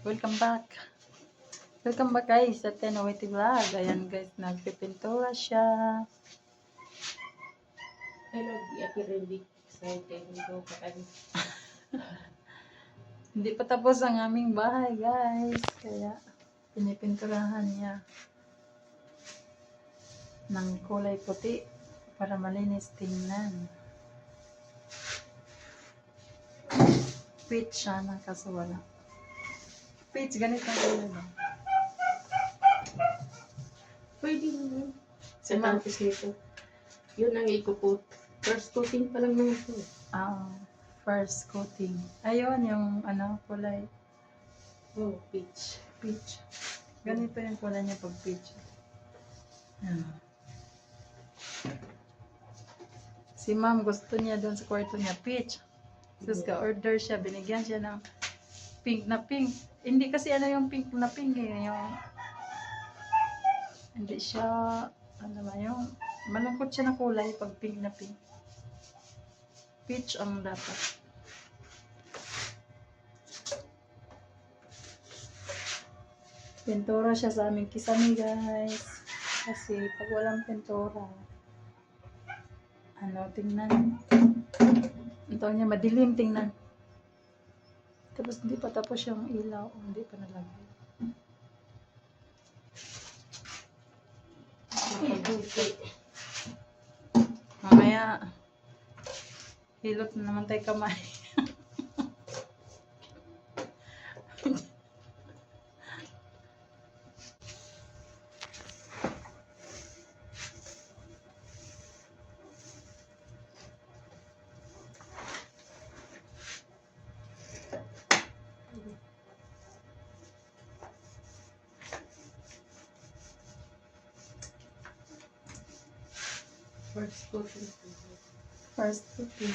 Welcome back. Welcome back guys sa Tenowity Vlog. Ayan guys, nagpipintura siya. Hello, Ate Rendy. Excited ko pa kami. Hindi pa tapos ang aming bahay guys. Kaya pinipinturahan niya ng kulay puti para malinis tingnan. Peach siya na kaso wala. Peach, ganito ang kulay ba? Pwede naman. Si Sa Ma'am. tapos nito. Yun ang ikupot. First coating pa lang naman ito. First coating. Ayun, yung kulay Oh, peach. peach. Ganito yung kulay niya pag peach. Ayan. Si ma'am gusto niya doon sa kwarto niya peach. Tapos ka-order siya, binigyan siya ng pink na pink. Hindi kasi yung pink na pink eh. Hindi siya, yung malungkot siya na kulay pag pink na pink. Peach ang dapat. Pintura siya sa aming kisame guys. Kasi pag walang pintura, tingnan. Ito niya, madilim tingnan. Tapos hindi pa tapos yung ilaw. Hindi pa nalagay. Mamaya, hilot na naman tayo kamay. First coating. First cooking.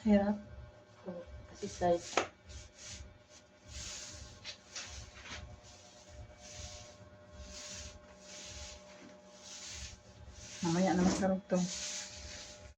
Hirap. Oh, kasi size. Mamaya na masarap to.